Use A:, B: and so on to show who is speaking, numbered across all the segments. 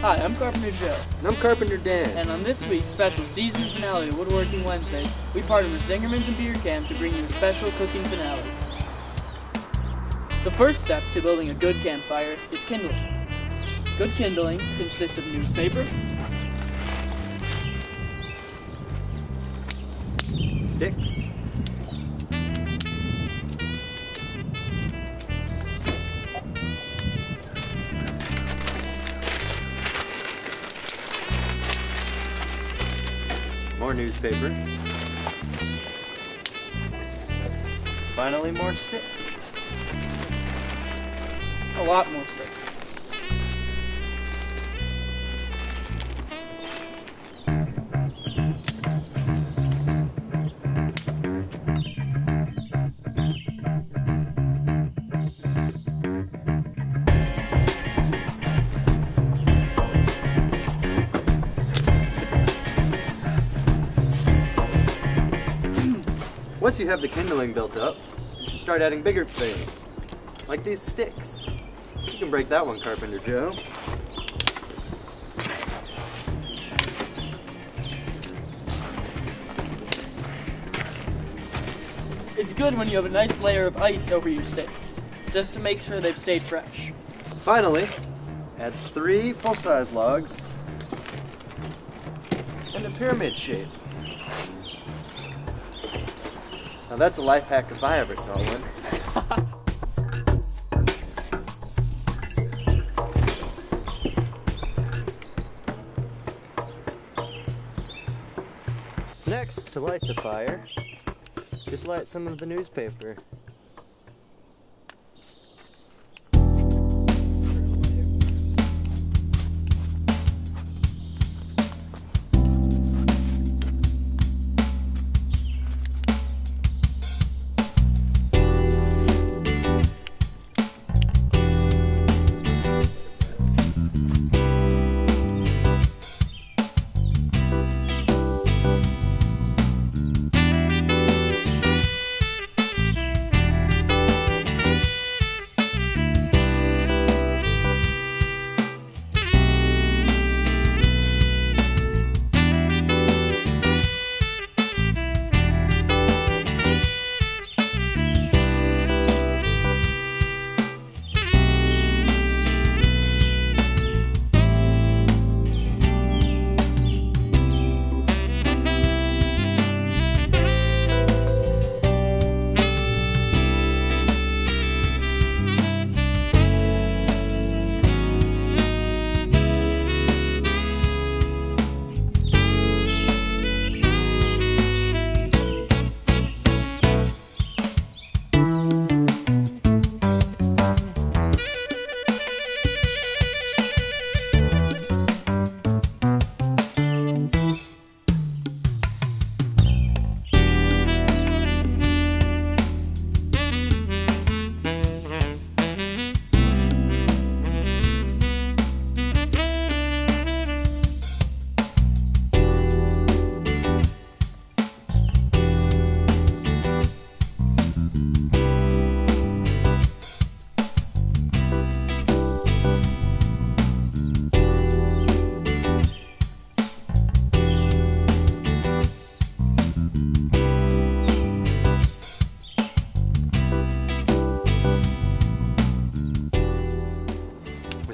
A: Hi, I'm Carpenter Joe.
B: And I'm Carpenter Dan.
A: And on this week's special season finale of Woodworking Wednesdays, we partnered with Zingerman's and Beer Camp to bring you a special cooking finale. The first step to building a good campfire is kindling. Good kindling consists of newspaper,
B: sticks, more newspaper, finally more sticks.
A: a lot more sticks.
B: Once you have the kindling built up, you should start adding bigger things, like these sticks. You can break that one, Carpenter Joe.
A: It's good when you have a nice layer of ice over your sticks, just to make sure they've stayed fresh.
B: Finally, add 3 full-size logs in a pyramid shape. Now that's a life hack if I ever saw one. Next, to light the fire, just light some of the newspaper.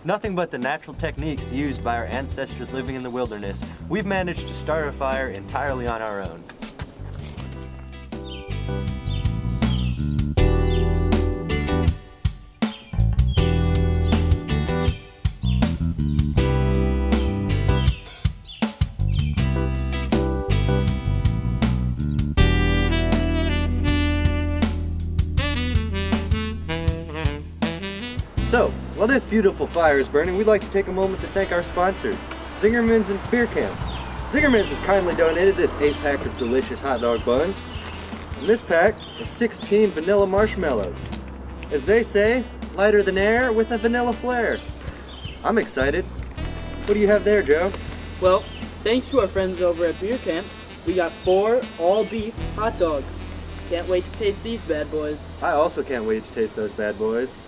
B: Nothing but the natural techniques used by our ancestors living in the wilderness, we've managed to start a fire entirely on our own. So, while this beautiful fire is burning, we'd like to take a moment to thank our sponsors, Zingerman's and Beer Camp. Zingerman's has kindly donated this 8-pack of delicious hot dog buns, and this pack of 16 vanilla marshmallows. As they say, lighter than air with a vanilla flair. I'm excited. What do you have there, Joe?
A: Well, thanks to our friends over at Beer Camp, we got 4 all-beef hot dogs. Can't wait to taste these bad boys.
B: I also can't wait to taste those bad boys.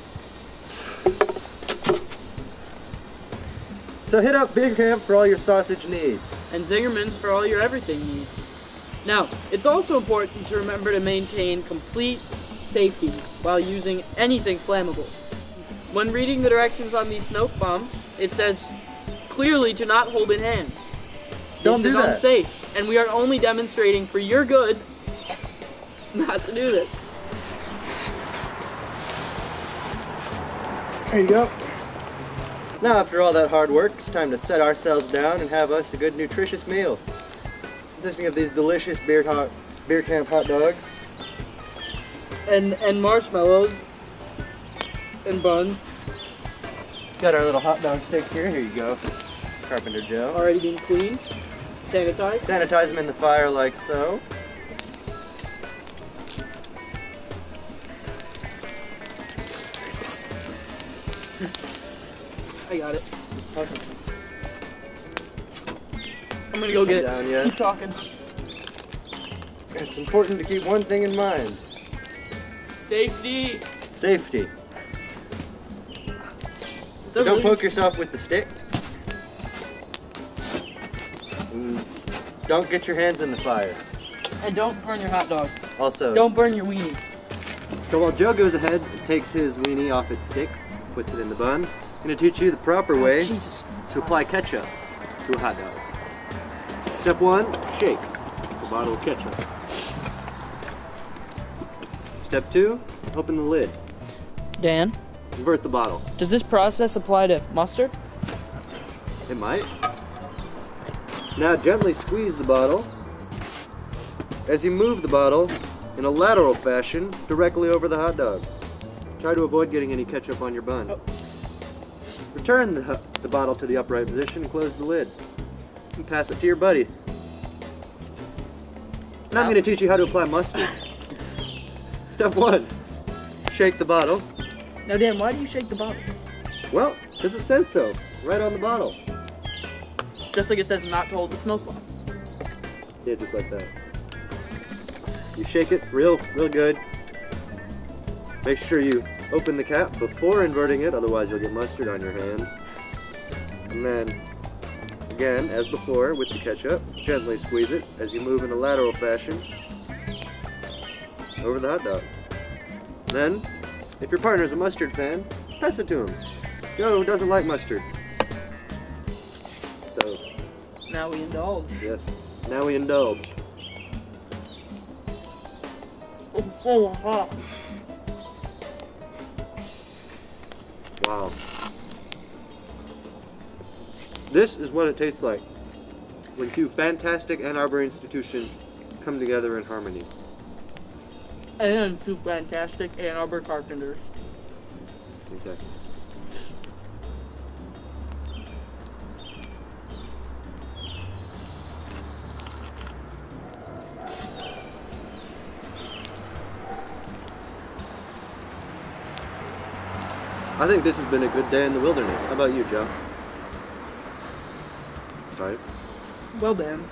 B: So hit up Beer Camp for all your sausage needs.
A: And Zingerman's for all your everything needs. Now, it's also important to remember to maintain complete safety while using anything flammable. When reading the directions on these smoke bombs, it says clearly to not hold in hand.
B: Don't
A: This
B: do
A: is
B: that.
A: unsafe, and we are only demonstrating for your good not to do this.
B: There you go. Now after all that hard work, it's time to set ourselves down and have us a good nutritious meal. Consisting of these delicious Beer Camp hot dogs.
A: And marshmallows. And buns.
B: Got our little hot dog sticks here. Here you go. Carpenter Joe.
A: Already being cleaned. Sanitized.
B: Sanitize them in the fire like so.
A: I got it. Okay. I'm gonna go get it.
B: Down yet.
A: Keep talking.
B: It's important to keep one thing in mind.
A: Safety.
B: Safety.
A: So
B: Don't poke yourself with the stick. Don't get your hands in the fire.
A: And don't burn your hot dog.
B: Also,
A: Don't burn your weenie.
B: so while Joe goes ahead and takes his weenie off its stick, puts it in the bun, I'm going to teach you the proper way
A: Jesus.
B: to apply ketchup to a hot dog. Step 1, shake the bottle of ketchup. Step 2, open the lid.
A: Dan,
B: Invert the bottle.
A: does this process apply to mustard?
B: It might. Now gently squeeze the bottle as you move the bottle in a lateral fashion directly over the hot dog. Try to avoid getting any ketchup on your bun.
A: Oh.
B: Return the bottle to the upright position and close the lid. And pass it to your buddy. Now I'm going to teach you how to apply mustard. Step 1. Shake the bottle.
A: Now Dan, why do you shake the bottle?
B: Well, because it says so, right on the bottle.
A: Just like it says not to hold the smoke bombs.
B: Yeah, just like that. You shake it real good. Make sure you open the cap before inverting it, otherwise you'll get mustard on your hands. And then, again, as before, with the ketchup, gently squeeze it as you move in a lateral fashion over the hot dog. Then, if your partner's a mustard fan, pass it to him. Joe doesn't like mustard. So,
A: Now we indulge.
B: yes, now we indulge.
A: It's so hot.
B: Wow. This is what it tastes like when two fantastic Ann Arbor institutions come together in harmony.
A: And two fantastic Ann Arbor carpenters.
B: Exactly. I think this has been a good day in the wilderness. How about you, Joe? Sorry.
A: Well Dan,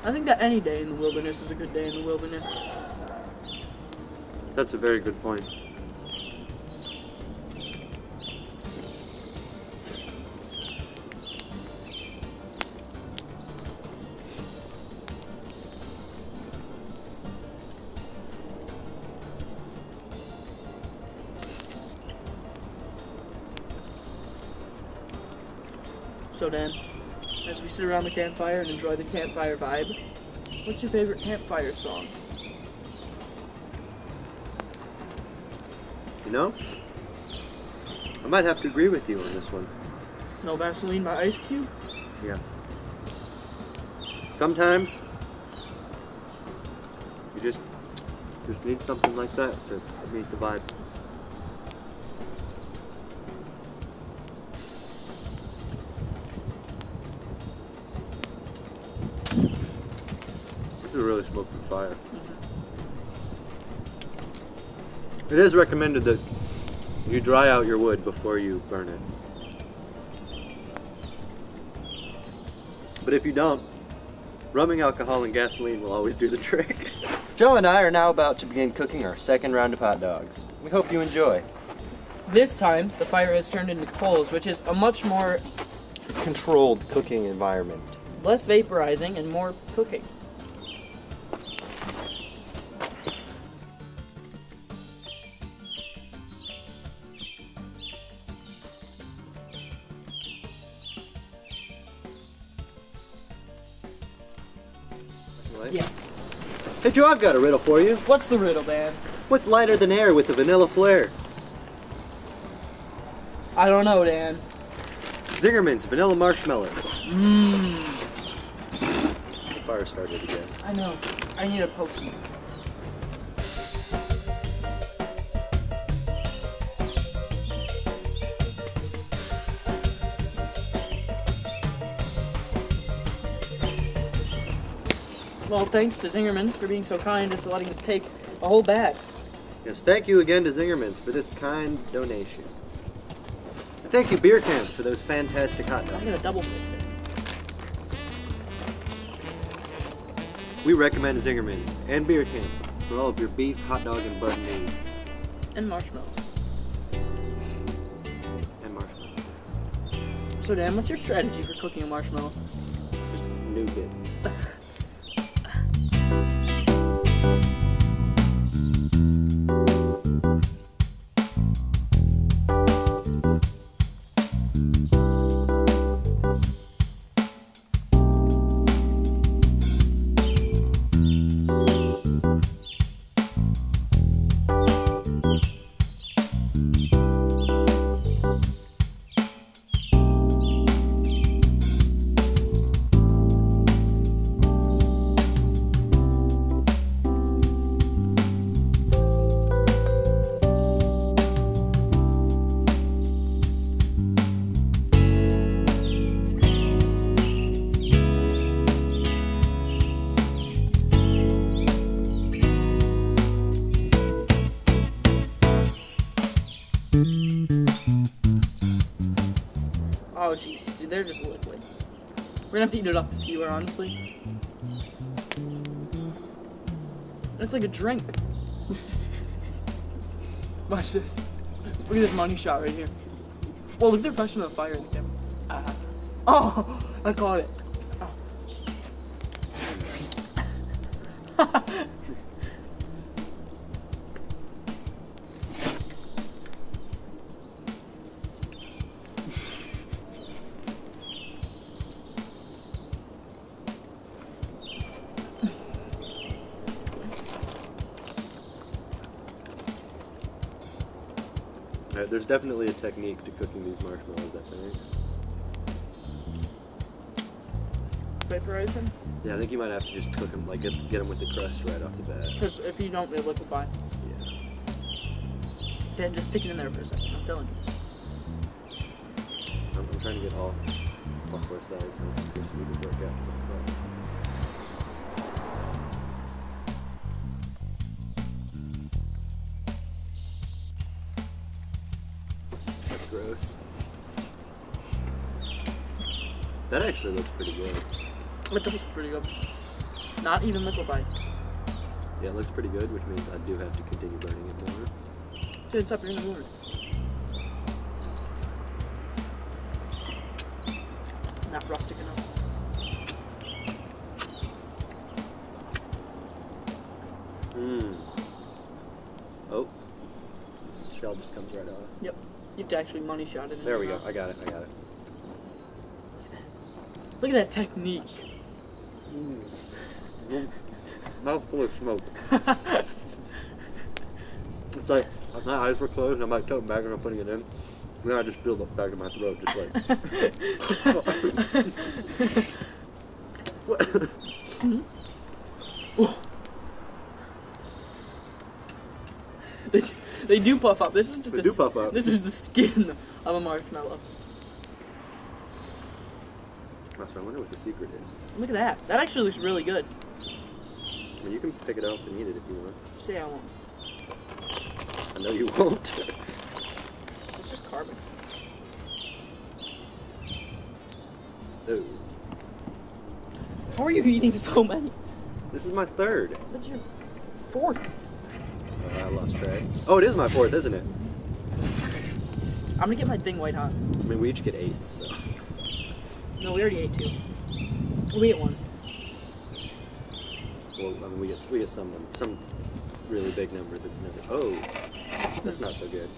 A: I think that any day in the wilderness is a good day in the wilderness.
B: That's a very good point.
A: So Dan, as we sit around the campfire and enjoy the campfire vibe, what's your favorite campfire song?
B: You know, I might have to agree with you on this one.
A: No Vaseline by Ice Cube?
B: Yeah. Sometimes you just need something like that to meet the vibe. This is a really smoky fire. It is recommended that you dry out your wood before you burn it. But if you don't, rubbing alcohol and gasoline will always do the trick. Joe and I are now about to begin cooking our second round of hot dogs. We hope you enjoy.
A: This time, the fire has turned into coals, which is a much more
B: Controlled cooking environment.
A: less vaporizing and more cooking. Yeah.
B: Hey Joe, I've got a riddle for you.
A: What's the riddle, Dan?
B: What's lighter than air with a vanilla flare?
A: I don't know, Dan.
B: Zingerman's vanilla marshmallows.
A: Mmm.
B: The fire started again.
A: I know. I need a Pokey. Well, thanks to Zingerman's for being so kind as to letting us take a whole bag.
B: Yes, thank you again to Zingerman's for this kind donation. And thank you Beer Camps for those fantastic hot
A: I'm gonna
B: dogs.
A: double fist it.
B: We recommend Zingerman's and Beer Camp for all of your beef, hot dog, and bun needs.
A: And marshmallows.
B: And marshmallows.
A: So Dan, what's your strategy for cooking a marshmallow?
B: Nuke it.
A: Oh jeez, dude, they're just liquid. We're gonna have to eat it off the skewer, honestly. It's like a drink. Watch this. Look at this money shot right here. Whoa, look at the reflection of the fire in the camera. Oh, I caught it. Oh.
B: There's definitely a technique to cooking these marshmallows, I think.
A: Vaporizing?
B: Yeah, I think you might have to just cook them, like get them with the crust right off the bat.
A: Because if you don't, they liquefy.
B: Yeah.
A: Dan, just stick it in there for a second, I'm telling you.
B: I'm trying to get all four sides so it's crispy to work out. That's gross. That actually looks pretty good.
A: It does pretty good. Not even liquefied.
B: Yeah, it looks pretty good, which means I do have to continue burning it more.
A: So it's up, you're gonna ruin it. Not rustic enough.
B: Mmm. Oh. This shell just comes right off.
A: Yep. You have to actually money shot it in.
B: There we
A: your
B: go.
A: mouth.
B: I got it.
A: Look at that technique.
B: Mouth full of smoke. It's like my eyes were closed and I'm like toting back and I'm putting it in. And then I just feel the back of my throat just like.
A: They do puff up. This was just
B: They do puff up.
A: This was the skin of a marshmallow.
B: So I wonder what the secret is.
A: Look at that. That actually looks really good.
B: I mean, you can pick it up and eat it if you want.
A: Say I won't.
B: I know you won't.
A: It's just carbon.
B: Ooh.
A: How are you eating so many?
B: This is my third.
A: That's your fourth.
B: I lost track. Oh, it is my fourth, isn't it?
A: I'm gonna get my thing white hot.
B: I mean, we each get 8, so.
A: No, we already ate 2. We ate 1.
B: Well, I mean, we get some really big number that's never. Oh, that's not so good.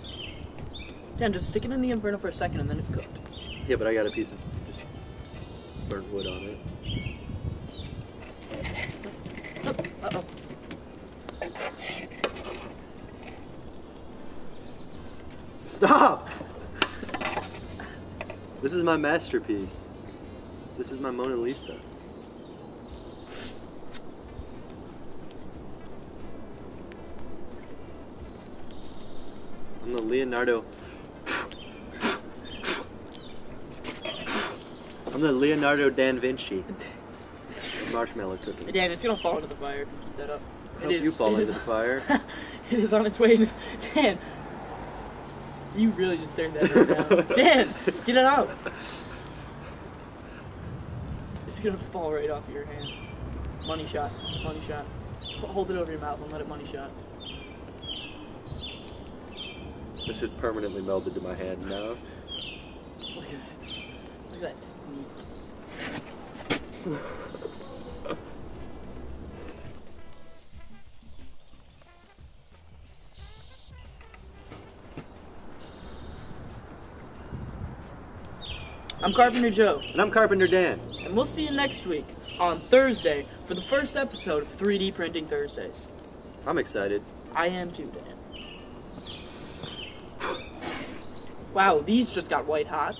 A: Dan, just stick it in the inferno for a second and then it's cooked.
B: Yeah, but I got a piece of just burnt wood on it.
A: Uh-oh.
B: Stop! This is my masterpiece. This is my Mona Lisa. I'm the Leonardo. I'm the Leonardo da Vinci. Marshmallow cooking.
A: Dan, it's gonna fall into the fire if you keep that up.
B: I hope you fall into the fire.
A: It is on its way to... Dan! You really just turned that right down. Dan! Get it out! It's gonna fall right off your hand. Money shot. Money shot. Hold it over your mouth and let it money shot.
B: It's just permanently melded to my hand now.
A: Look at that. Look at that technique. I'm Carpenter Joe.
B: And I'm Carpenter Dan.
A: And we'll see you next week on Thursday for the first episode of 3D Printing Thursdays.
B: I'm excited.
A: I am too, Dan. Wow, these just got white hot.